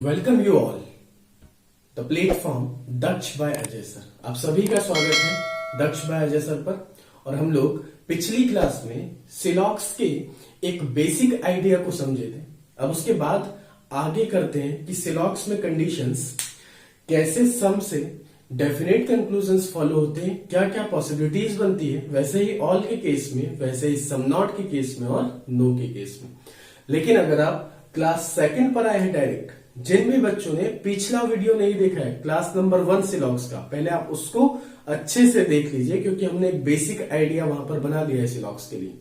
Welcome you all the platform Daksh by Ajay sir. आप सभी का स्वागत है दक्ष बाय अजय सर पर। और हम लोग पिछली क्लास में सिलॉक्स के एक बेसिक आइडिया को समझे थे। अब उसके बाद आगे करते हैं कि सिलॉक्स में कंडीशंस कैसे सम से डेफिनेट कंक्लूजन्स फॉलो होते हैं, क्या क्या पॉसिबिलिटीज बनती है, वैसे ही ऑल के केस में, वैसे ही सम नॉट के केस में और नो के केस में। लेकिन अगर आप क्लास सेकंड पर आए हैं डायरेक्ट, जिन भी बच्चों ने पिछला वीडियो नहीं देखा है क्लास नंबर 1 सिलॉक्स का, पहले आप उसको अच्छे से देख लीजिए, क्योंकि हमने एक बेसिक आइडिया वहां पर बना दिया है सिलॉक्स के लिए।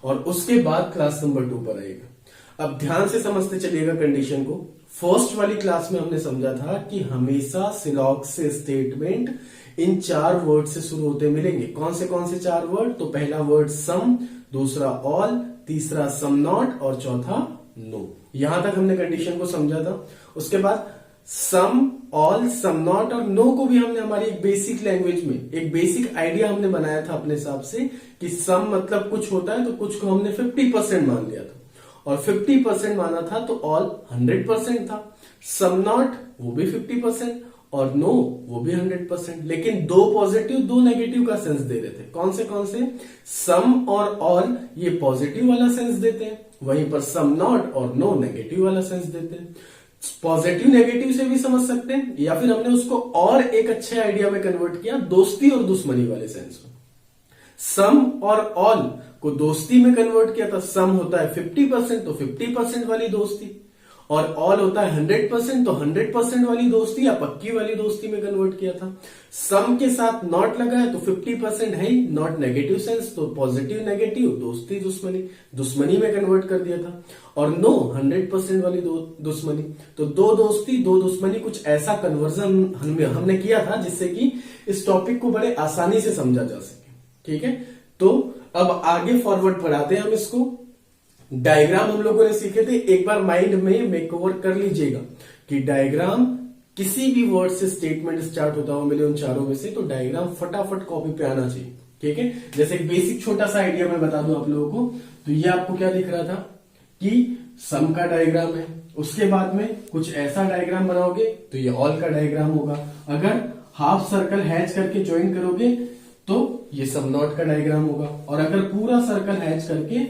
और उसके बाद क्लास नंबर 2 पर आएगा। अब ध्यान से समझते चलिएगा कंडीशन को। फर्स्ट वाली क्लास में हमने समझा था कि हमेशा सिलॉक्स से स्टेटमेंट इन 4 वर्ड से शुरू होते मिलेंगे। कौन से 4 वर्ड? तो पहला वर्ड सम, दूसरा ऑल, तीसरा सम नॉट और चौथा नो। यहां तक हमने कंडीशन को समझा था। उसके बाद सम, ऑल, सम नॉट और नो को भी हमने हमारी एक बेसिक लैंग्वेज में एक बेसिक आइडिया हमने बनाया था अपने हिसाब से कि सम मतलब कुछ होता है, तो कुछ को हमने 50% मान लिया था। और 50% माना था तो ऑल 100% था, सम नॉट वो भी 50% और नो वो भी 100%। लेकिन 2 पॉजिटिव 2 नेगेटिव का सेंस दे रहे थे। कौन से? सम और ऑल ये पॉजिटिव वाला सेंस देते हैं, वहीं पर सम नॉट और नो नेगेटिव वाला सेंस देते हैं। पॉजिटिव नेगेटिव से भी समझ सकते हैं, या फिर हमने उसको और एक अच्छे आइडिया में कन्वर्ट किया, दोस्ती और दुश्मनी वाले सेंस में। सम और ऑल को दोस्ती में कन्वर्ट किया था। सम होता है 50% तो 50% वाली दोस्ती, और ऑल होता है 100% तो 100% वाली दोस्ती या पक्की वाली दोस्ती में कन्वर्ट किया था। सम के साथ नॉट लगा है तो 50% है ही, नॉट नेगेटिव सेंस, तो पॉजिटिव नेगेटिव, दोस्ती दुश्मनी में कन्वर्ट कर दिया था। और नो 100% वाली दुश्मनी, तो 2 दोस्ती 2 दुश्मनी, कुछ ऐसा कन्वर्जन हमने किया था जिससे कि इस टॉपिक को बड़े आसानी से समझा जा सके। ठीक है, तो अब आगे फॉरवर्ड बढ़ाते हैं हम इसको। डायग्राम हम लोगों ने सीखे थे, एक बार माइंड में मेकओवर कर लीजिएगा कि डायग्राम किसी भी वर्ड से स्टेटमेंट स्टार्ट होता हो मिले उन चारों में से, तो डायग्राम फटाफट कॉपी पे आना चाहिए। ठीक है, जैसे एक बेसिक छोटा सा आइडिया मैं बता दूं आप लोगों को। तो ये आपको क्या दिख रहा था कि सम का डायग्राम है, उसके बाद में कुछ ऐसा डायग्राम बनाओगे तो ये ऑल का डायग्राम होगा। अगर हाफ सर्कल हैच करके ज्वाइन करोगे तो ये सम नॉट का डायग्राम होगा, और अगर पूरा सर्कल हैच करके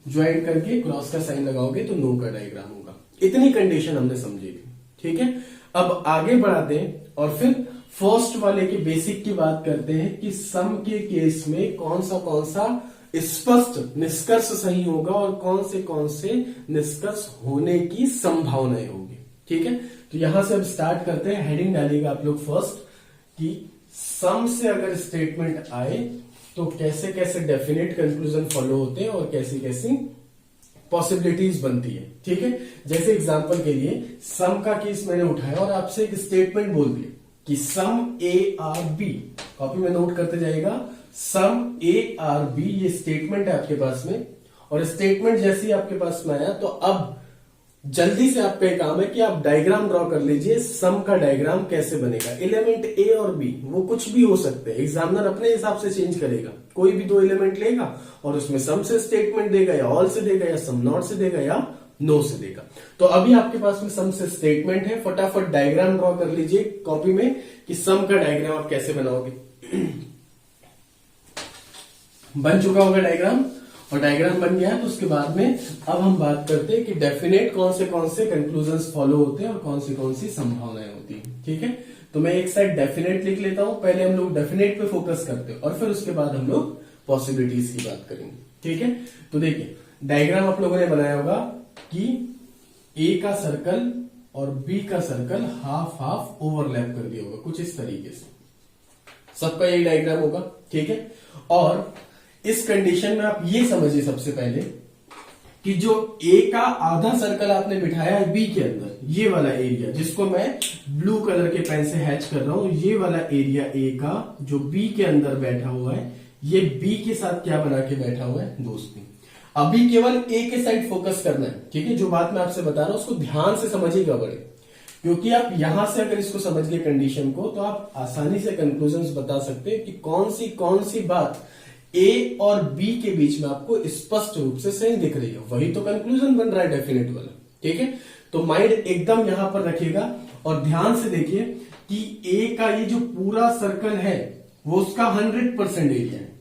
ज्वाइन करके क्रॉस का साइन लगाओगे तो नो का डायग्राम होगा। इतनी कंडीशन हमने समझी थी। ठीक है, अब आगे बढ़ाते हैं और फिर फर्स्ट वाले के बेसिक की बात करते हैं कि सम के केस में कौन सा स्पष्ट निष्कर्ष सही होगा और कौन से निष्कर्ष होने की संभावनाएं होगी। ठीक है, तो यहां से अब स्टार्ट करते हैं। हेडिंग डालिएगा आप लोग फर्स्ट कि सम से अगर स्टेटमेंट आए तो कैसे कैसे डेफिनेट कंक्लूजन फॉलो होते हैं और कैसी कैसी पॉसिबिलिटीज बनती है। ठीक है, जैसे एग्जांपल के लिए सम का केस मैंने उठाया और आपसे एक स्टेटमेंट बोल दिया कि सम ए आर बी, कॉपी में नोट करते जाइएगा, सम ए आर बी, ये स्टेटमेंट है आपके पास में। और स्टेटमेंट जैसे ही आपके पास में आया तो अब जल्दी से आपका काम है कि आप डायग्राम ड्रॉ कर लीजिए। सम का डायग्राम कैसे बनेगा? एलिमेंट ए और बी वो कुछ भी हो सकते हैं, एग्जामिनर अपने हिसाब से चेंज करेगा। कोई भी 2 एलिमेंट लेगा और उसमें सम से स्टेटमेंट देगा, या ऑल से देगा, या सम नॉट से देगा, या नो से देगा। तो अभी आपके पास में सम से स्टेटमेंट है, फटाफट डायग्राम ड्रॉ कर लीजिए कॉपी में कि सम का डायग्राम आप कैसे बनाओगे। बन चुका होगा डायग्राम, और डायग्राम बन गया है तो उसके बाद में अब हम बात करते हैं कि डेफिनेट कौन से कंक्लूजन्स फॉलो होते हैं और कौन सी संभावनाएं होती हैं। ठीक है, तो मैं एक साइड डेफिनेट लिख लेता हूं। पहले हम लोग डेफिनेट पे फोकस करते हैं और फिर उसके बाद हम लोग पॉसिबिलिटीज की बात करेंगे। ठीक है, तो देखिए डायग्राम आप लोगों ने बनाया होगा कि ए का सर्कल और बी का सर्कल हाफ हाफ ओवरलैप कर दिया होगा, कुछ इस तरीके से सबका यही डायग्राम होगा। ठीक है, और इस कंडीशन में आप ये समझिए सबसे पहले कि जो ए का आधा सर्कल आपने बिठाया है बी के अंदर, ये वाला एरिया जिसको मैं ब्लू कलर के पेन से हैच कर रहा हूं, ये वाला एरिया ए का जो बी के अंदर बैठा हुआ है, ये बी के साथ क्या बना के बैठा हुआ है? दोस्ती। अभी केवल ए के साइड फोकस करना है। ठीक है, जो बात मैं आपसे बता रहा हूं उसको ध्यान से समझिएगा बड़े, क्योंकि आप यहां से अगर इसको समझ गए कंडीशन को तो आप आसानी से कंक्लूजन बता सकते हैं कि कौन सी बात ए और बी के बीच में आपको स्पष्ट रूप से सही दिख रही है, वही तो कंक्लूजन बन रहा है डेफिनेट वाला। ठीक है, तो माइंड एकदम यहां पर रखिएगा और ध्यान से देखिए कि ए का ये जो पूरा सर्कल है वो उसका 100% एरिया है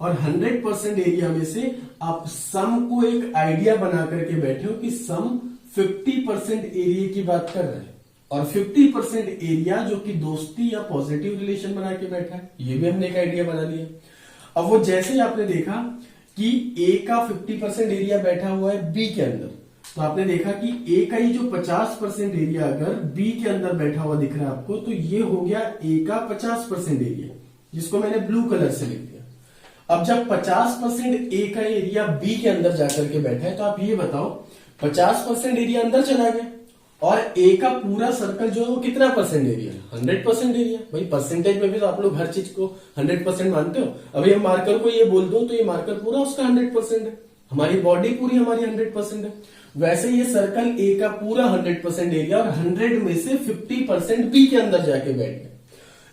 और 100% एरिया में से आप सम को एक आइडिया बना करके बैठे हो कि सम 50% एरिया की बात कर रहे हैं और 50% एरिया जो कि दोस्ती या पॉजिटिव रिलेशन बना के बैठा है, ये भी हमने एक आइडिया बना लिया। अब वो जैसे ही आपने देखा कि ए का 50% एरिया बैठा हुआ है बी के अंदर, तो आपने देखा कि ए का ये जो 50% एरिया अगर बी के अंदर बैठा हुआ दिख रहा है आपको, तो ये हो गया ए का 50% एरिया, जिसको मैंने ब्लू कलर से लिख दिया। अब जब 50% ए का एरिया बी के अंदर जाकर के बैठा है, तो आप ये बताओ 50% एरिया अंदर चला गया और ए का पूरा सर्कल जो है वो कितना परसेंट एरिया? 100% एरिया। भाई परसेंटेज में भी तो आप लोग हर चीज को 100% मानते हो। अभी हम मार्कर को ये बोल दो तो ये मार्कर पूरा उसका 100% है, हमारी बॉडी पूरी हमारी 100% है। वैसे ये सर्कल ए का पूरा 100% एरिया और 100 में से 50% बी के अंदर जाके बैठ गया।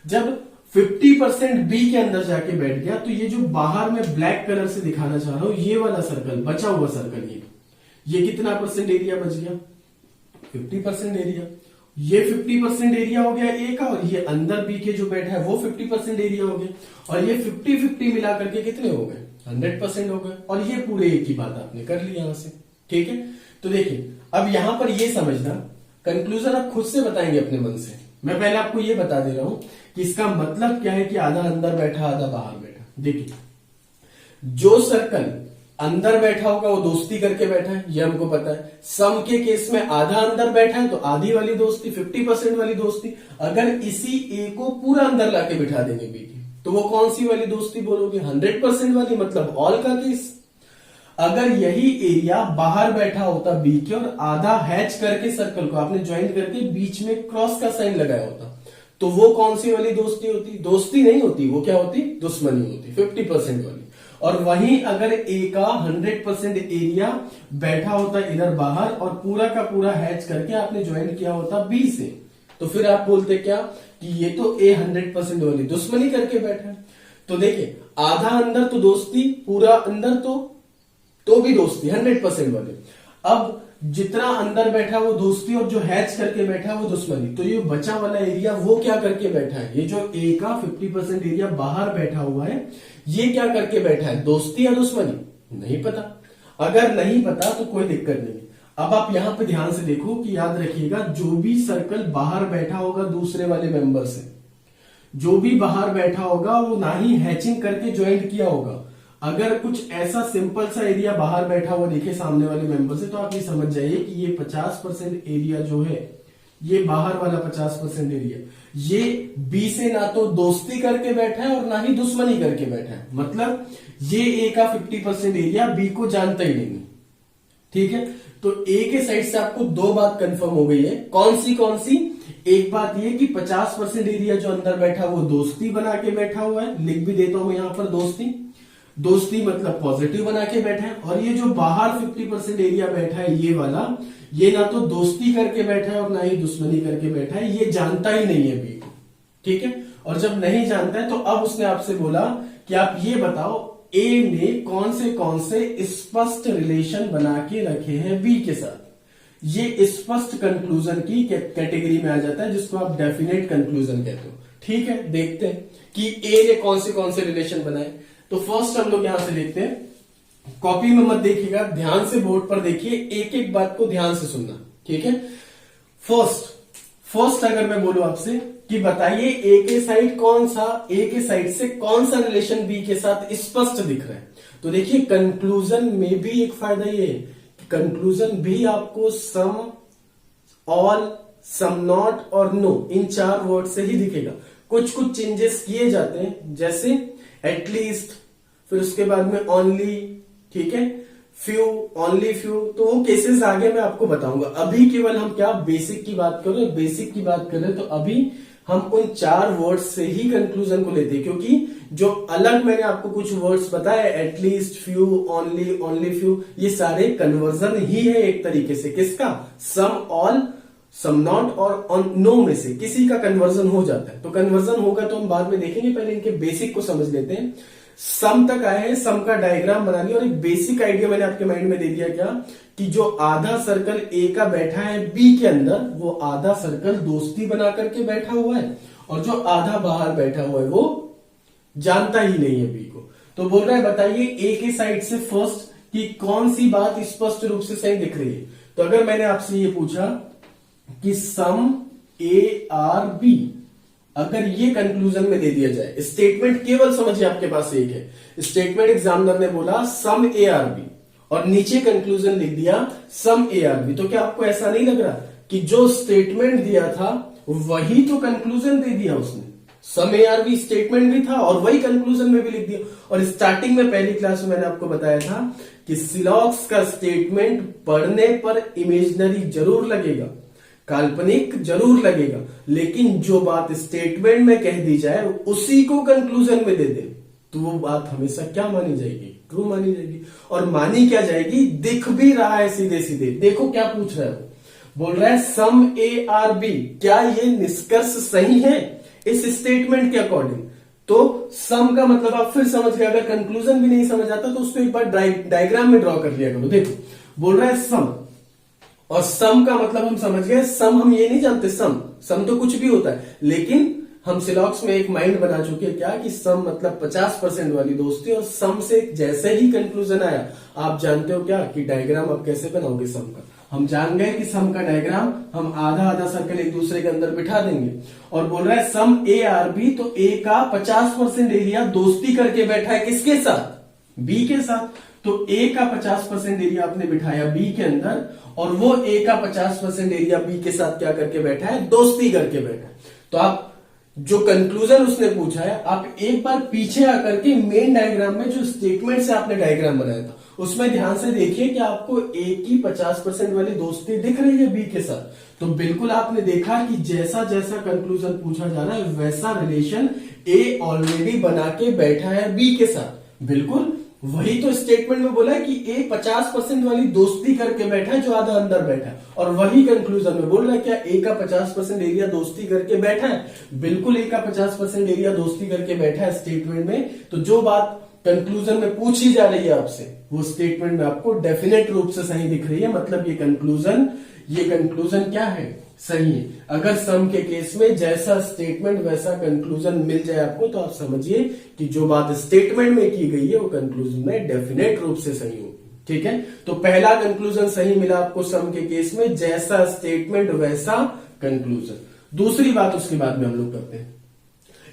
जब 50% बी के अंदर जाके बैठ गया तो ये जो बाहर में ब्लैक कलर से दिखाना चाह रहा हूं, ये वाला सर्कल, बचा हुआ सर्कल, ये कितना परसेंट एरिया बच गया? 50% एरिया। ये 50% एरिया हो गया ए का और ये अंदर बी के जो बैठा है वो 50% एरिया हो गया और ये 50-50 मिला करके कितने हो गए? 100% हो गए। और ये पूरे एक ही बात आपने कर ली यहां से, ठीक है। तो देखिए अब यहां पर ये समझना, कंक्लूजन आप खुद से बताएंगे अपने मन से। मैं पहले आपको ये बता दे रहा हूं कि इसका मतलब क्या है कि आधा अंदर बैठा आधा बाहर बैठा। देखिए जो सर्कल अंदर बैठा होगा वो दोस्ती करके बैठा है, ये हमको पता है। सम के केस में आधा अंदर बैठा है तो आधी वाली दोस्ती, 50% वाली दोस्ती। अगर इसी ए को पूरा अंदर लाके बिठा देंगे बी के, तो वो कौन सी वाली दोस्ती बोलोगे? 100% वाली, मतलब ऑल का केस। अगर यही एरिया बाहर बैठा होता बी के और आधा हैच करके सर्कल को आपने ज्वाइन करके बीच में क्रॉस का साइन लगाया होता, तो वो कौन सी वाली दोस्ती होती? दोस्ती नहीं होती, वो क्या होती? दुश्मनी होती, 50% वाली। और वहीं अगर ए का 100% एरिया बैठा होता इधर बाहर और पूरा का पूरा हैच करके आपने ज्वाइन किया होता बी से, तो फिर आप बोलते क्या कि ये तो ए 100% वाली दुश्मनी करके बैठा है। तो देखिए आधा अंदर तो दोस्ती, पूरा अंदर तो भी दोस्ती 100% वाली। अब जितना अंदर बैठा वो दोस्ती और जो हैच करके बैठा वो दुश्मनी। तो ये बचा वाला एरिया वो क्या करके बैठा है? ये जो ए का 50% एरिया बाहर बैठा हुआ है, ये क्या करके बैठा है? दोस्ती या दुश्मनी? नहीं पता। अगर नहीं पता तो कोई दिक्कत नहीं। अब आप यहां पे ध्यान से देखो कि याद रखिएगा, जो भी सर्कल बाहर बैठा होगा दूसरे वाले मेंबर से, जो भी बाहर बैठा होगा वो ना ही हैचिंग करके ज्वाइंट किया होगा। अगर कुछ ऐसा सिंपल सा एरिया बाहर बैठा हुआ दिखे सामने वाले मेंबर से, तो आप ये समझ जाइए कि ये 50% एरिया जो है, ये बाहर वाला 50% एरिया, ये बी से ना तो दोस्ती करके बैठा है और ना ही दुश्मनी करके बैठा है। मतलब ये ए का 50% एरिया बी को जानता ही नहीं, ठीक है। तो ए के साइड से आपको दो बात कंफर्म हो गई है। कौन सी? एक बात ये कि 50% एरिया जो अंदर बैठा वो दोस्ती बना के बैठा हुआ है, लिख भी देता हूं यहां पर दोस्ती मतलब पॉजिटिव बना के बैठा है। और ये जो बाहर 50% एरिया बैठा है ये वाला, ये ना तो दोस्ती करके बैठा है और ना ही दुश्मनी करके बैठा है, ये जानता ही नहीं है बी को, ठीक है। और जब नहीं जानता है तो अब उसने आपसे बोला कि आप ये बताओ ए ने कौन से स्पष्ट रिलेशन बना के रखे हैं बी के साथ। ये स्पष्ट कंक्लूजन की कैटेगरी में आ जाता है, जिसको आप डेफिनेट कंक्लूजन कहते हो, ठीक है। देखते हैं कि ए ने कौन से रिलेशन बनाए। तो फर्स्ट हम लोग यहां से देखते हैं, कॉपी में मत देखिएगा, ध्यान से बोर्ड पर देखिए, एक एक बात को ध्यान से सुनना, ठीक है। फर्स्ट अगर मैं बोलूं आपसे कि बताइए ए के साइड से कौन सा रिलेशन बी के साथ स्पष्ट दिख रहा है, तो देखिए कंक्लूजन में भी एक फायदा ये है, कंक्लूजन भी आपको सम, ऑल, सम नॉट और नो, इन 4 वर्ड से ही दिखेगा। कुछ चेंजेस किए जाते हैं, जैसे एटलीस्ट, फिर उसके बाद में ओनली, ठीक है, फ्यू, ओनली फ्यू, तो वो केसेस आगे मैं आपको बताऊंगा। अभी केवल हम क्या बेसिक की बात करें, तो अभी हम उन 4 वर्ड्स से ही कंक्लूजन को लेते हैं, क्योंकि जो अलग मैंने आपको कुछ वर्ड्स बताए, at least, few, only, only few, ये सारे कन्वर्जन ही है एक तरीके से। किसका? सम, ऑल, सम नॉट और नो में से किसी का कन्वर्जन हो जाता है। तो कन्वर्जन होगा तो हम बाद में देखेंगे, पहले इनके बेसिक को समझ लेते हैं। सम तक आए हैं, सम का डायग्राम बना लिया और एक बेसिक आइडिया मैंने आपके माइंड में दे दिया क्या, कि जो आधा सर्कल ए का बैठा है बी के अंदर, वो आधा सर्कल दोस्ती बना करके बैठा हुआ है, और जो आधा बाहर बैठा हुआ है वो जानता ही नहीं है बी को। तो बोल रहा है बताइए ए के साइड से फर्स्ट कि कौन सी बात स्पष्ट रूप से सही दिख रही है। तो अगर मैंने आपसे ये पूछा कि सम ए आर बी, अगर ये कंक्लूजन में दे दिया जाए, स्टेटमेंट केवल समझिए आपके पास एक है, स्टेटमेंट एग्जामिनर ने बोला सम ए आर बी और नीचे कंक्लूजन लिख दिया सम ए आर बी, तो क्या आपको ऐसा नहीं लग रहा कि जो स्टेटमेंट दिया था वही तो कंक्लूजन दे दिया उसने, सम ए आर बी स्टेटमेंट भी था और वही कंक्लूजन में भी लिख दिया। और स्टार्टिंग में पहली क्लास में मैंने आपको बताया था कि सिलॉक्स का स्टेटमेंट पढ़ने पर इमेजिनरी जरूर लगेगा, काल्पनिक जरूर लगेगा, लेकिन जो बात स्टेटमेंट में कह दी जाए उसी को कंक्लूजन में दे दे तो वो बात हमेशा क्या मानी जाएगी, ट्रू मानी जाएगी। और मानी क्या जाएगी, दिख भी रहा है सीधे सीधे। देखो क्या पूछ रहा है वो, बोल रहा है सम ए आर बी, क्या ये निष्कर्ष सही है इस स्टेटमेंट के अकॉर्डिंग। तो सम का मतलब आप फिर समझ गए, अगर कंक्लूजन भी नहीं समझ आता तो उसको एक बार डायग्राम में ड्रॉ कर लिया करो। देखो बोल रहा है सम, और सम का मतलब हम समझ गए, सम हम ये नहीं जानते, सम तो कुछ भी होता है, लेकिन हम सिलॉक्स में एक माइंड बना चुके हैं क्या कि सम मतलब 50% वाली दोस्ती, और सम से जैसे ही कंक्लूजन आया आप जानते हो क्या कि डायग्राम आप कैसे बनाओगे सम का। हम जान गए कि सम का डायग्राम हम आधा आधा सर्कल एक दूसरे के अंदर बिठा देंगे। और बोल रहा है सम ए आर बी, तो ए का 50% एरिया दोस्ती करके बैठा है किसके साथ, बी के साथ। तो ए का 50% एरिया आपने बिठाया बी के अंदर, और वो ए का 50% एरिया बी के साथ क्या करके बैठा है, दोस्ती करके बैठा है। तो आप जो कंक्लूजन उसने पूछा है, आप एक बार पीछे आकर के मेन डायग्राम में जो स्टेटमेंट से आपने डायग्राम बनाया था उसमें ध्यान से देखिए कि आपको ए की 50% वाली दोस्ती दिख रही है बी के साथ। तो बिल्कुल आपने देखा कि जैसा जैसा कंक्लूजन पूछा जा रहा है वैसा रिलेशन ए ऑलरेडी बना के बैठा है बी के साथ। बिल्कुल वही तो स्टेटमेंट में बोला है कि ए 50% वाली दोस्ती करके बैठा है जो आधा अंदर बैठा है, और वही कंक्लूजन में बोल रहा है क्या ए का 50% एरिया दोस्ती करके बैठा है। बिल्कुल ए का 50% एरिया दोस्ती करके बैठा है स्टेटमेंट में। तो जो बात कंक्लूजन में पूछी जा रही है आपसे वो स्टेटमेंट में आपको डेफिनेट रूप से सही दिख रही है, मतलब ये कंक्लूजन क्या है, सही है। अगर सम के केस में जैसा स्टेटमेंट वैसा कंक्लूजन मिल जाए आपको तो आप समझिए कि जो बात स्टेटमेंट में की गई है वो कंक्लूजन में डेफिनेट रूप से सही होगी। ठीक है, तो पहला कंक्लूजन सही मिला आपको सम के केस में, जैसा स्टेटमेंट वैसा कंक्लूजन। दूसरी बात उसके बाद में हम लोग करते हैं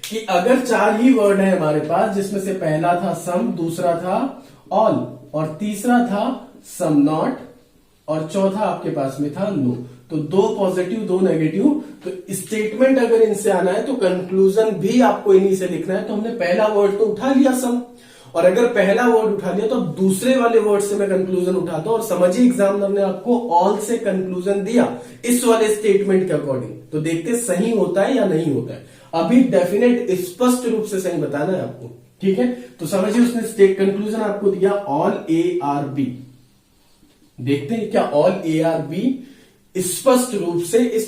कि अगर 4 ही वर्ड है हमारे पास, जिसमें से पहला था सम, दूसरा था ऑल, और तीसरा था सम नॉट, और चौथा आपके पास में था नो। तो 2 पॉजिटिव 2 नेगेटिव, तो स्टेटमेंट अगर इनसे आना है तो कंक्लूजन भी आपको इन्हीं से लिखना है। तो हमने पहला वर्ड तो उठा लिया सम, और अगर पहला वर्ड उठा लिया तो अब दूसरे वाले वर्ड से मैं कंक्लूजन उठाता हूं, और समझिए एग्जामिनर ने आपको ऑल से कंक्लूजन दिया इस वाले स्टेटमेंट के अकॉर्डिंग। तो देखते सही होता है या नहीं होता है। अभी डेफिनेट स्पष्ट रूप से सही बताना है आपको। ठीक है, तो समझिए उसने स्टेट कंक्लूजन आपको दिया ऑल ए आर बी। देखते हैं क्या ऑल ए आर बी स्पष्ट रूप से इस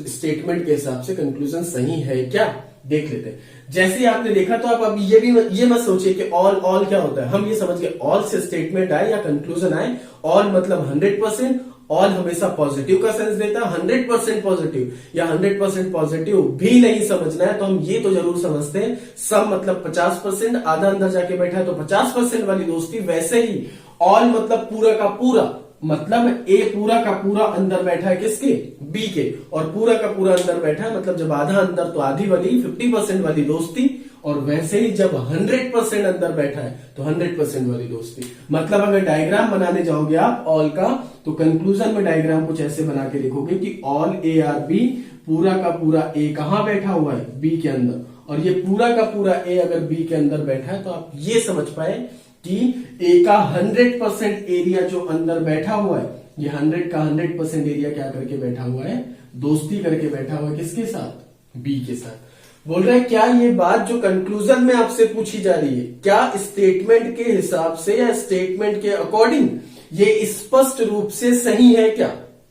स्टेटमेंट के हिसाब से कंक्लूजन सही है क्या, देख लेते हैं। जैसे ही आपने देखा तो आप अभी ये मत सोचिए कि ऑल क्या होता है। हम ये समझ गए ऑल से स्टेटमेंट आए या कंक्लूजन आए, ऑल मतलब 100%, ऑल हमेशा पॉजिटिव का सेंस देता है, 100% पॉजिटिव या 100% पॉजिटिव भी नहीं समझना है तो हम ये तो जरूर समझते हैं सम मतलब 50%, आधा अंदर जाके बैठा है तो 50% वाली दोस्ती। वैसे ही ऑल मतलब पूरा का पूरा, मतलब ए पूरा का पूरा अंदर बैठा है किसके, बी के, और पूरा का पूरा अंदर बैठा है मतलब जब आधा अंदर तो आधी वाली 50% वाली दोस्ती, और वैसे ही जब 100% अंदर बैठा है तो 100% वाली दोस्ती। मतलब अगर डायग्राम बनाने जाओगे आप ऑल का तो कंक्लूजन में डायग्राम कुछ ऐसे बना के लिखोगे कि ऑल ए आर बी, पूरा का पूरा ए कहां बैठा हुआ है, बी के अंदर, और ये पूरा का पूरा ए अगर बी के अंदर बैठा है तो आप ये समझ पाए कि ए का 100% एरिया जो अंदर बैठा हुआ है, ये 100 का 100% एरिया क्या करके बैठा हुआ है, दोस्ती करके बैठा हुआ है किसके साथ, बी के साथ। बोल रहे हैं क्या ये बात जो कंक्लूजन में आपसे पूछी जा रही है क्या स्टेटमेंट के हिसाब से या स्टेटमेंट के अकॉर्डिंग ये स्पष्ट रूप से सही है क्या,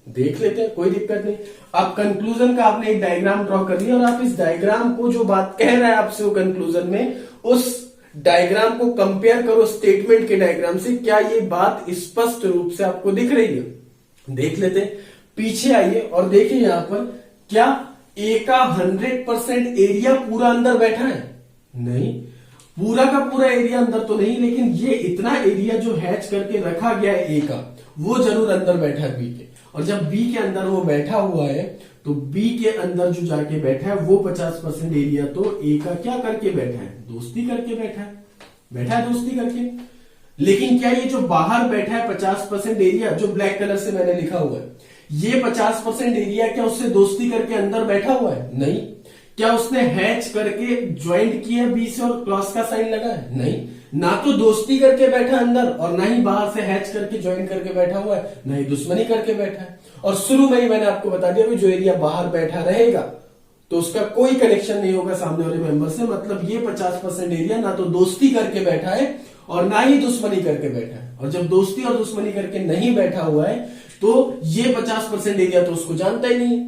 देख लेते हैं, कोई दिक्कत नहीं। अब कंक्लूजन का आपने एक डायग्राम ड्रॉ कर लिया और आप इस डायग्राम को जो बात कह रहा है आपसे वो कंक्लूजन में उस डायग्राम को कंपेयर करो स्टेटमेंट के डायग्राम से, क्या ये बात स्पष्ट रूप से आपको दिख रही है? देख लेते हैं, पीछे आइए और देखिए यहां पर क्या ए का 100% एरिया पूरा अंदर बैठा है? नहीं, पूरा का पूरा एरिया अंदर तो नहीं, लेकिन ये इतना एरिया जो हैच करके रखा गया है ए का, वो जरूर अंदर बैठा है बी के। और जब बी के अंदर वो बैठा हुआ है तो बी के अंदर जो जाके बैठा है वो 50% एरिया तो ए का क्या करके बैठा है? दोस्ती करके बैठा है, दोस्ती करके। लेकिन क्या ये जो बाहर बैठा है 50% एरिया, जो ब्लैक कलर से मैंने लिखा हुआ है, ये 50% एरिया क्या उससे दोस्ती करके अंदर बैठा हुआ है? नहीं। क्या उसने हैच करके ज्वाइंट किया बी से और क्रॉस का साइन लगा है? नहीं। ना तो दोस्ती करके बैठा अंदर और ना ही बाहर से हैच करके ज्वाइन करके बैठा हुआ है, ना ही दुश्मनी करके बैठा है। और शुरू में ही मैंने आपको बता दिया जो एरिया बाहर बैठा रहेगा तो उसका कोई कनेक्शन नहीं होगा सामने वाले मेंबर से। मतलब ये 50% एरिया ना तो दोस्ती करके बैठा है और ना ही दुश्मनी करके बैठा है। और जब दोस्ती और दुश्मनी करके नहीं बैठा हुआ है तो ये 50% एरिया तो उसको जानता ही नहीं।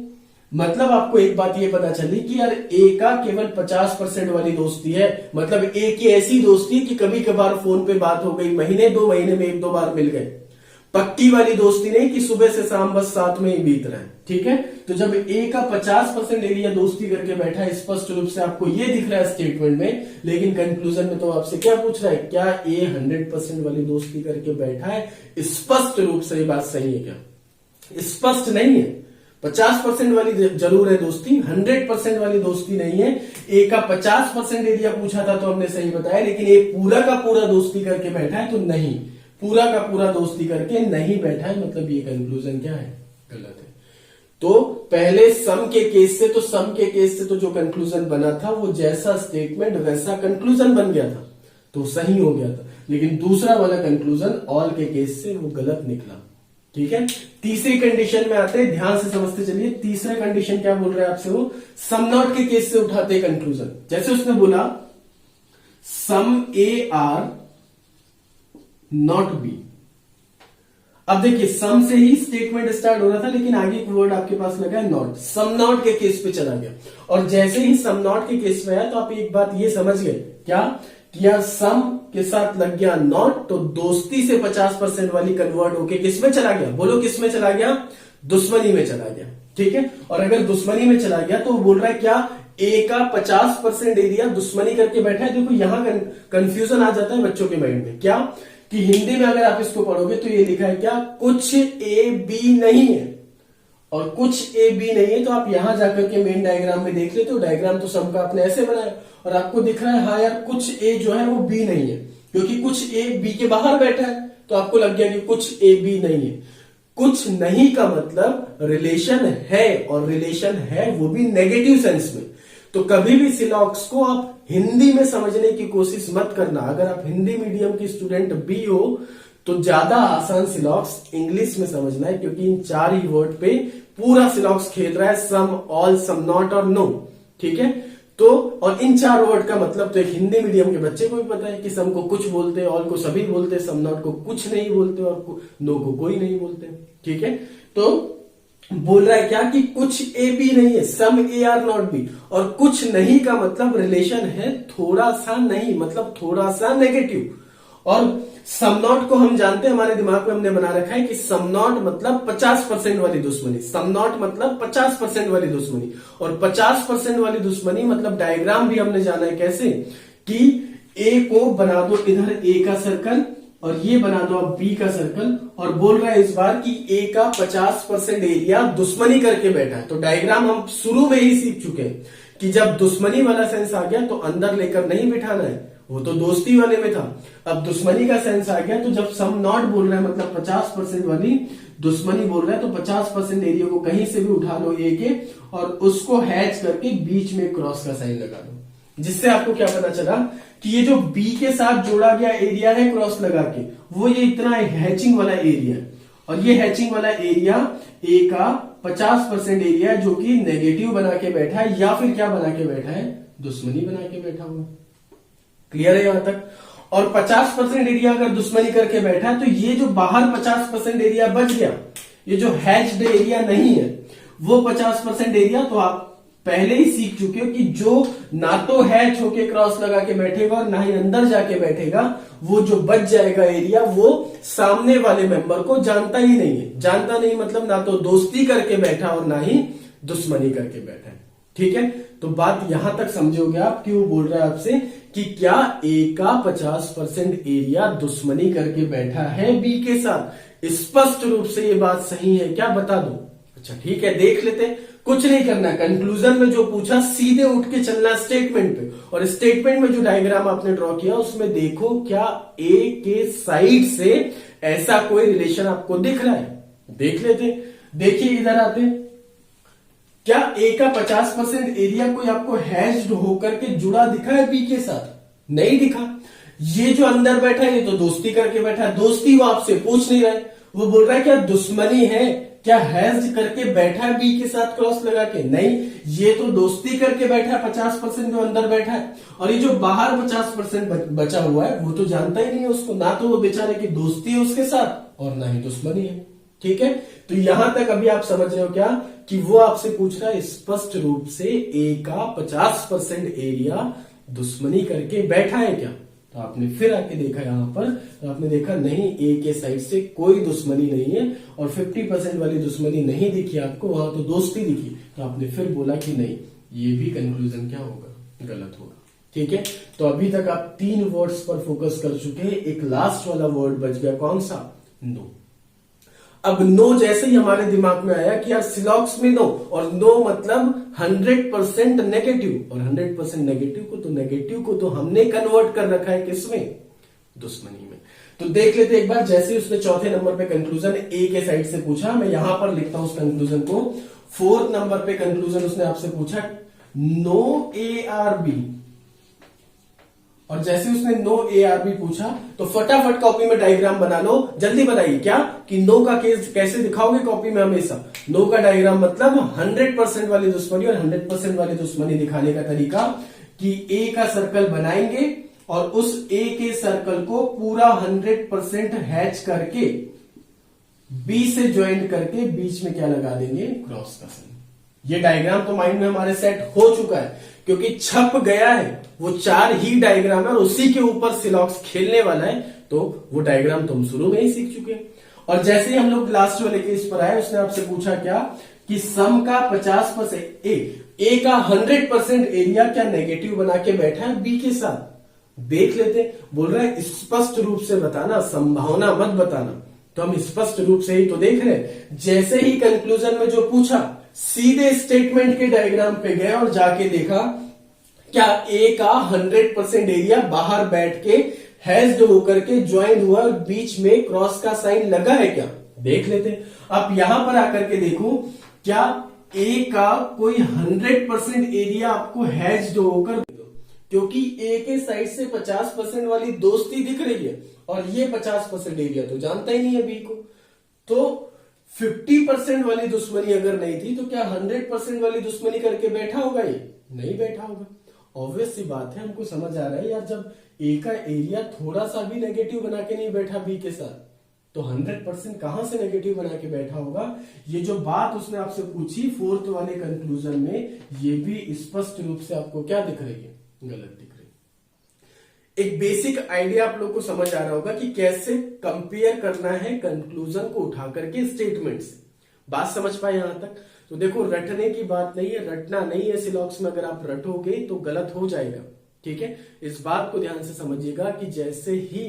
मतलब आपको एक बात ये पता चली कि यार ए का केवल 50% वाली दोस्ती है। मतलब ए की ऐसी दोस्ती कि कभी कभार फोन पे बात हो गई, महीने 2 महीने में 1-2 बार मिल गए। पक्की वाली दोस्ती नहीं कि सुबह से शाम बस साथ में ही बीत रहा है। ठीक है, तो जब ए का 50% एरिया दोस्ती करके बैठा है, स्पष्ट रूप से आपको ये दिख रहा है स्टेटमेंट में, लेकिन कंक्लूजन में तो आपसे क्या पूछ रहा है, क्या ए 100% वाली दोस्ती करके बैठा है? स्पष्ट रूप से ये बात सही है क्या? स्पष्ट नहीं है। 50% वाली जरूर है दोस्ती, 100% वाली दोस्ती नहीं है। ए का 50% एरिया पूछा था तो हमने सही बताया, लेकिन ए पूरा का पूरा दोस्ती करके बैठा है तो नहीं, पूरा का पूरा दोस्ती करके नहीं बैठा है। मतलब ये कंक्लूजन क्या है? गलत है। तो पहले सम के केस से, तो सम के केस से तो जो कंक्लूजन बना था वो जैसा स्टेटमेंट वैसा कंक्लूजन बन गया था, तो सही हो गया था। लेकिन दूसरा वाला कंक्लूजन ऑल के केस से वो गलत निकला। ठीक है, तीसरी कंडीशन में आते हैं, ध्यान से समझते चलिए। तीसरा कंडीशन क्या बोल रहा है आपसे, वो सम नॉट के केस से उठाते हैं कंक्लूजन। जैसे उसने बोला सम ए आर नॉट बी। अब देखिए सम से ही स्टेटमेंट स्टार्ट हो रहा था, लेकिन आगे एक वर्ड आपके पास लगा है नॉट, सम नॉट के केस पे चला गया। और जैसे ही सम नॉट के केस पे आया तो आप एक बात ये समझ गए क्या कि यार सम के साथ लग गया नॉट, तो दोस्ती से 50% वाली कन्वर्ट होके किस में चला गया? बोलो किस में चला गया? दुश्मनी में चला गया। ठीक है, और अगर दुश्मनी में चला गया तो बोल रहा है क्या ए का 50% एरिया दुश्मनी करके बैठा है। देखो यहां कंफ्यूजन आ जाता है बच्चों के माइंड में, क्या कि हिंदी में अगर आप इसको पढ़ोगे तो ये लिखा है क्या, कुछ ए बी नहीं है, और कुछ ए बी नहीं है। तो आप यहां जाकर के मेन डायग्राम में देख लेते हो, डायग्राम तो सम का आपने ऐसे बनाया और आपको दिख रहा है हाँ यार कुछ ए जो है वो बी नहीं है, क्योंकि कुछ ए बी के बाहर बैठा है। तो आपको लग गया कि कुछ ए बी नहीं है। कुछ नहीं का मतलब रिलेशन है, और रिलेशन है वो भी नेगेटिव सेंस में। तो कभी भी सिलॉक्स को आप हिंदी में समझने की कोशिश मत करना। अगर आप हिंदी मीडियम की स्टूडेंट भी हो तो ज्यादा आसान सिलॉक्स इंग्लिश में समझना है, क्योंकि इन 4 ही वर्ड पे पूरा सिलॉक्स खेल रहा है, सम, ऑल, सम नॉट और नो। ठीक है, तो और इन 4 वर्ड का मतलब तो एक हिंदी मीडियम के बच्चे को भी पता है कि सम को कुछ बोलते हैं, ऑल को सभी बोलते हैं, सम नॉट को कुछ नहीं बोलते और नो को कोई नहीं बोलते। ठीक है, तो बोल रहा है क्या कि कुछ ए बी नहीं है, सम ए आर नॉट बी। और कुछ नहीं का मतलब रिलेशन है थोड़ा सा नहीं, मतलब थोड़ा सा नेगेटिव। और सम नॉट को हम जानते हैं, हमारे दिमाग में हमने बना रखा है कि सम नॉट मतलब 50% वाली दुश्मनी, सम नॉट मतलब 50% वाली दुश्मनी। और 50% वाली दुश्मनी मतलब डायग्राम भी हमने जाना है कैसे, कि ए को बना दो इधर ए का सर्कल और ये बना दो आप बी का सर्कल, और बोल रहा है इस बार कि ए का 50% एरिया दुश्मनी करके बैठा है। तो डायग्राम हम शुरू में ही सीख चुके हैं कि जब दुश्मनी वाला सेंस आ गया तो अंदर लेकर नहीं बिठाना है, वो तो दोस्ती वाले में था। अब दुश्मनी का सेंस आ गया तो जब सम नॉट बोल रहा है मतलब 50% वाली दुश्मनी बोल रहा है, तो 50% एरिया को कहीं से भी उठा लो ए के और उसको हैच करके बीच में क्रॉस का साइन लगा दो। जिससे आपको क्या पता चला कि ये जो बी के साथ जोड़ा गया एरिया है क्रॉस लगा के, वो ये इतना हैचिंग वाला एरिया है। और ये हैचिंग वाला एरिया ए का 50% एरिया जो कि नेगेटिव बना के बैठा है, या फिर क्या बना के बैठा है, दुश्मनी बना के बैठा हुआ। क्लियर है यहां तक? और 50% एरिया अगर दुश्मनी करके बैठा है तो ये जो बाहर 50% एरिया बच गया, ये जो हैच्ड एरिया नहीं है वो 50% एरिया, तो आप पहले ही सीख चुके हो कि जो ना तो हैच होके क्रॉस लगा के बैठेगा और ना ही अंदर जाके बैठेगा, वो जो बच जाएगा एरिया वो सामने वाले मेंबर को जानता ही नहीं है। जानता नहीं मतलब ना तो दोस्ती करके बैठा और ना ही दुश्मनी करके बैठा है। ठीक है, तो बात यहां तक समझोगे आप कि वो बोल रहा है आपसे कि क्या ए का 50% एरिया दुश्मनी करके बैठा है बी के साथ। स्पष्ट रूप से ये बात सही है क्या, बता दो। अच्छा ठीक है, देख लेते। कुछ नहीं करना, कंक्लूजन में जो पूछा सीधे उठ के चलना स्टेटमेंट पे, और स्टेटमेंट में जो डायग्राम आपने ड्रॉ किया उसमें देखो क्या ए के साइड से ऐसा कोई रिलेशन आपको दिख रहा है। देख लेते, देखिए इधर आते, क्या ए का 50% एरिया कोई आपको हैश्ड होकर के जुड़ा दिखा है बी के साथ? नहीं दिखा। ये जो अंदर बैठा है ये तो दोस्ती करके बैठा है, दोस्ती वो आपसे पूछ नहीं रहा है, वो बोल रहा है क्या दुश्मनी है, क्या हैज्ड करके बैठा है बी के साथ क्रॉस लगा के? नहीं, ये तो दोस्ती करके बैठा है 50% जो अंदर बैठा है, और ये जो बाहर 50% बचा हुआ है वो तो जानता ही नहीं है उसको, ना तो वो बेचारे की दोस्ती है उसके साथ और ना ही दुश्मनी है। ठीक है, तो यहां तक अभी आप समझ रहे हो क्या कि वो आपसे पूछ रहा है स्पष्ट रूप से ए का 50% एरिया दुश्मनी करके बैठा है क्या? तो आपने फिर आके देखा यहां पर, तो आपने देखा नहीं, ए के साइड से कोई दुश्मनी नहीं है और 50% वाली दुश्मनी नहीं दिखी आपको, वहां तो दोस्ती दिखी। तो आपने फिर बोला कि नहीं, ये भी कंक्लूजन क्या होगा, गलत होगा। ठीक है, तो अभी तक आप 3 वर्ड्स पर फोकस कर चुके हैं, एक लास्ट वाला वर्ड बच गया, कौन सा? नो। अब नो जैसे ही हमारे दिमाग में आया कि यार सिलॉक्स में नो, और नो मतलब 100% नेगेटिव, और 100% नेगेटिव को तो हमने कन्वर्ट कर रखा है किसमें? दुश्मनी में। तो देख लेते एक बार, जैसे उसने चौथे नंबर पे कंक्लूजन ए के साइड से पूछा, मैं यहां पर लिखता हूं उस कंक्लूजन को। 4th नंबर पे कंक्लूजन उसने आपसे पूछा नो ए आर बी, और जैसे उसने नो ए आर बी पूछा तो फटाफट कॉपी में डायग्राम बना लो। जल्दी बताइए क्या कि नो का केस कैसे दिखाओगे कॉपी में? हमेशा नो का डायग्राम मतलब 100% वाली दुश्मनी, और 100% वाली दुश्मनी दिखाने का तरीका कि ए का सर्कल बनाएंगे और उस ए के सर्कल को पूरा 100% हैच करके बी से ज्वाइंट करके बीच में क्या लगा देंगे? क्रॉस का साइन। ये डायग्राम तो माइंड में हमारे सेट हो चुका है क्योंकि छप गया है, वो 4 ही डायग्राम है और उसी के ऊपर सिलॉक्स खेलने वाला है, तो वो डायग्राम तुम शुरू में ही सीख चुके हैं। और जैसे ही हम लोग लास्ट वाले केस पर आए, उसने आपसे पूछा क्या कि सम का 50% ए का 100% एरिया क्या नेगेटिव बना के बैठा है बी के साथ? देख लेते, बोल रहा है स्पष्ट रूप से बताना, संभावना मत बताना। तो हम स्पष्ट रूप से ही तो देख रहे हैं। जैसे ही कंक्लूजन में जो पूछा सीधे स्टेटमेंट के डायग्राम पे गए और जाके देखा क्या ए का 100% एरिया बाहर बैठ के हैज्ड होकर के ज्वाइन हुआ और बीच में क्रॉस का साइन लगा है क्या? देख लेते। अब यहां पर आकर के देखो क्या ए का कोई 100% एरिया आपको हैज्ड होकर, क्योंकि ए के साइड से 50% वाली दोस्ती दिख रही है और ये 50% एरिया तो जानता ही नहीं है बी को, तो 50% वाली दुश्मनी अगर नहीं थी तो क्या 100% वाली दुश्मनी करके बैठा होगा? ये नहीं बैठा होगा। ऑब्वियस सी बात है, हमको समझ आ रहा है यार, जब ए का एरिया थोड़ा सा भी नेगेटिव बना के नहीं बैठा बी के साथ, तो 100% कहां से नेगेटिव बना के बैठा होगा? ये जो बात उसने आपसे पूछी 4th वाले कंक्लूजन में, ये भी स्पष्ट रूप से आपको क्या दिख रही है? गलत दिख रही है। एक बेसिक आइडिया आप लोग को समझ आ रहा होगा कि कैसे कंपेयर करना है कंक्लूजन को उठा करके स्टेटमेंट से। बात समझ पाए यहां तक? तो देखो, रटने की बात नहीं है, रटना नहीं है सिलॉक्स में। अगर आप रटोगे तो गलत हो जाएगा। ठीक है, इस बात को ध्यान से समझिएगा कि जैसे ही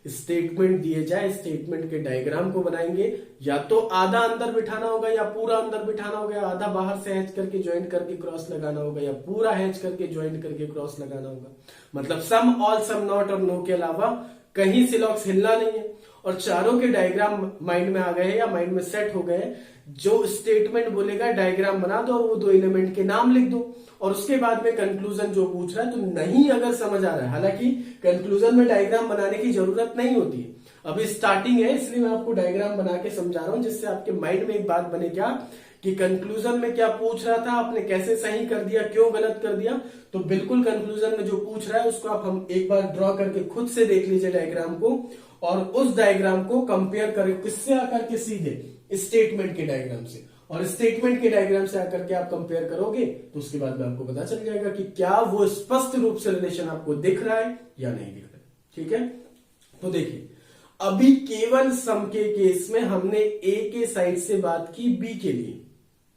स्टेटमेंट दिए जाए, स्टेटमेंट के डायग्राम को बनाएंगे, या तो आधा अंदर बिठाना होगा या पूरा अंदर बिठाना होगा, या आधा बाहर से हैच करके ज्वाइंट करके क्रॉस लगाना होगा, या पूरा हैच करके ज्वाइंट करके क्रॉस लगाना होगा। मतलब सम, ऑल, सम, नॉट और नो के अलावा कहीं सिलॉक्स हिलना नहीं है। और चारों के डायग्राम माइंड में आ गए हैं या माइंड में सेट हो गए हैं। जो स्टेटमेंट बोलेगा डायग्राम बना दो और वो 2 एलिमेंट के नाम लिख दो, और उसके बाद में कंक्लूजन जो पूछ रहा है, तो नहीं अगर समझ आ रहा है, हालांकि कंक्लूजन में डायग्राम बनाने की जरूरत नहीं होती है, अभी स्टार्टिंग है इसलिए मैं आपको डायग्राम बना के समझा रहा हूं, जिससे आपके माइंड में एक बात बने क्या कि कंक्लूजन में क्या पूछ रहा था, आपने कैसे सही कर दिया, क्यों गलत कर दिया। तो बिल्कुल कंक्लूजन में जो पूछ रहा है उसको आप हम एक बार ड्रॉ करके खुद से देख लीजिए डायग्राम को, और उस डायग्राम को कंपेयर करें किससे आकर के? सीधे स्टेटमेंट के डायग्राम से। और स्टेटमेंट के डायग्राम से आकर के आप कंपेयर करोगे तो उसके बाद में आपको पता चल जाएगा कि क्या वो स्पष्ट रूप से रिलेशन आपको दिख रहा है या नहीं दिख रहा है। ठीक है, तो देखिए अभी केवल सम के केस में हमने ए के साइड से बात की बी के लिए,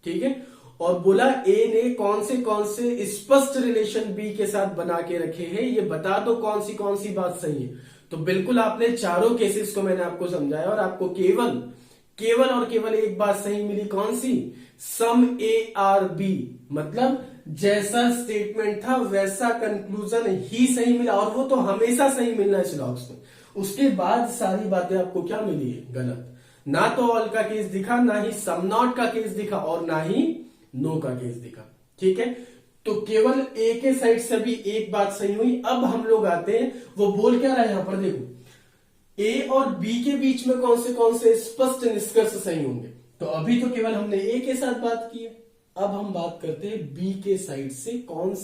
ठीक है, और बोला ए ने कौन से स्पष्ट रिलेशन बी के साथ बना के रखे हैं, ये बता दो कौन सी बात सही है। तो बिल्कुल आपने चारों केसेस को मैंने आपको समझाया और आपको केवल एक बात सही मिली, कौन सी, सम ए आर बी, मतलब जैसा स्टेटमेंट था वैसा कंक्लूजन ही सही मिला, और वो तो हमेशा सही मिलना है सिलॉक्स में। उसके बाद सारी बातें आपको क्या मिली है, गलत। ना तो ऑल का केस दिखा, ना ही सम नॉट का केस दिखा, और ना ही नो का केस दिखा। ठीक है, तो केवल ए के साइड से भी एक बात सही हुई। अब हम लोग आते हैं, वो बोल क्या रहा है यहां पर, देखो ए और बी के बीच में कौन से स्पष्ट निष्कर्ष सही होंगे। तो अभी तो केवल हमने ए के साथ बात की है, अब हम बात करते हैं बी के साइड से कौन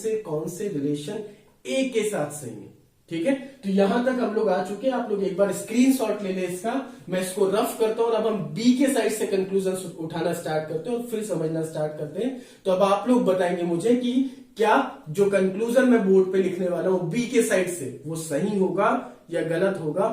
से रिलेशन ए के साथ सही है। ठीक है, तो यहां तक हम लोग आ चुके हैं। आप लोग एक बार स्क्रीनशॉट ले ले इसका, मैं इसको रफ करता हूं और अब हम बी के साइड से कंक्लूजन उठाना स्टार्ट करते हैं और फिर समझना स्टार्ट करते हैं। तो अब आप लोग बताएंगे मुझे कि क्या जो कंक्लूजन मैं बोर्ड पे लिखने वाला हूं बी के साइड से वो सही होगा या गलत होगा।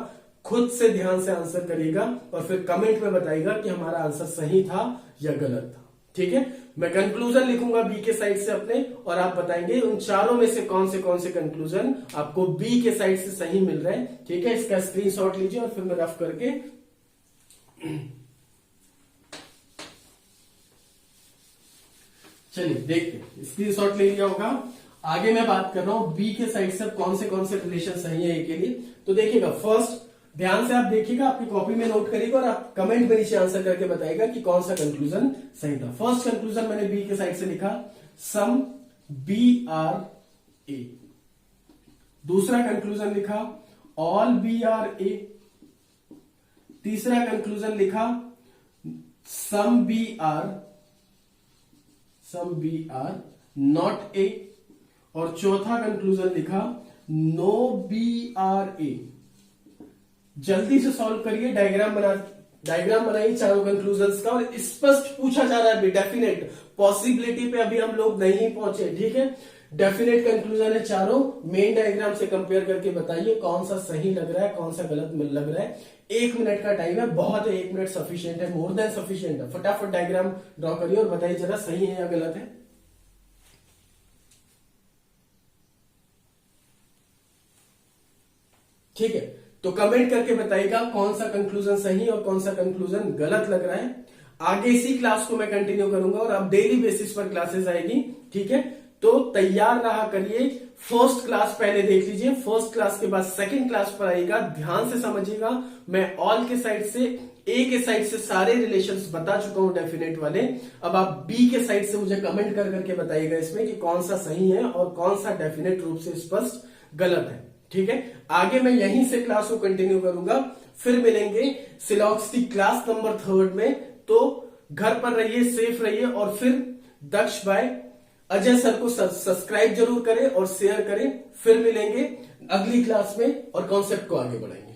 खुद से ध्यान से आंसर करिएगा और फिर कमेंट में बताइएगा कि हमारा आंसर सही था या गलत था। ठीक है, मैं कंक्लूजन लिखूंगा बी के साइड से अपने, और आप बताएंगे उन चारों में से कौन से कंक्लूजन आपको बी के साइड से सही मिल रहे हैं। ठीक है, इसका स्क्रीनशॉट लीजिए और फिर मैं रफ करके चलिए देखते हैं। स्क्रीनशॉट ले लिया होगा। आगे मैं बात कर रहा हूं बी के साइड से कौन से रिलेशन सही है ए के लिए। तो देखिएगा, फर्स्ट ध्यान से आप देखिएगा, आपकी कॉपी में नोट करिएगा और आप कमेंट में नीचे आंसर करके बताइएगा कि कौन सा कंक्लूजन सही था। फर्स्ट कंक्लूजन मैंने बी के साइड से लिखा, सम बी आर ए। दूसरा कंक्लूजन लिखा, ऑल बी आर ए। तीसरा कंक्लूजन लिखा, some B are not A. और चौथा कंक्लूजन लिखा, नो बी आर ए। जल्दी से सॉल्व करिए, डायग्राम बनाइए चारों कंक्लूजन्स का, और स्पष्ट पूछा जा रहा है। डेफिनेट पॉसिबिलिटी पे अभी हम लोग नहीं पहुंचे। ठीक है, डेफिनेट कंक्लूजन है चारों। मेन डायग्राम से कंपेयर करके बताइए कौन सा सही लग रहा है, कौन सा गलत लग रहा है। 1 मिनट का टाइम है, बहुत है, 1 मिनट सफिशियंट है, मोर देन सफिशियंट है। फटाफट डायग्राम ड्रॉ करिए और बताइए जरा सही है या गलत है। ठीक है, तो कमेंट करके बताइएगा कौन सा कंक्लूजन सही और कौन सा कंक्लूजन गलत लग रहा है। आगे इसी क्लास को मैं कंटिन्यू करूंगा और अब डेली बेसिस पर क्लासेस आएगी। ठीक है, तो तैयार रहा करिए। फर्स्ट क्लास पहले देख लीजिए, फर्स्ट क्लास के बाद सेकंड क्लास पर आएगा। ध्यान से समझिएगा, मैं ऑल के साइड से ए के साइड से सारे रिलेशंस बता चुका हूं डेफिनेट वाले। अब आप बी के साइड से मुझे कमेंट कर करके बताइएगा इसमें कि कौन सा सही है और कौन सा डेफिनेट रूप से स्पष्ट गलत है। ठीक है, आगे मैं यहीं से क्लास को कंटिन्यू करूंगा। फिर मिलेंगे सिलॉक्स की क्लास नंबर 3 में। तो घर पर रहिए, सेफ रहिए, और फिर दक्ष बाय अजय सर को सब्सक्राइब जरूर करें और शेयर करें। फिर मिलेंगे अगली क्लास में और कॉन्सेप्ट को आगे बढ़ाएंगे।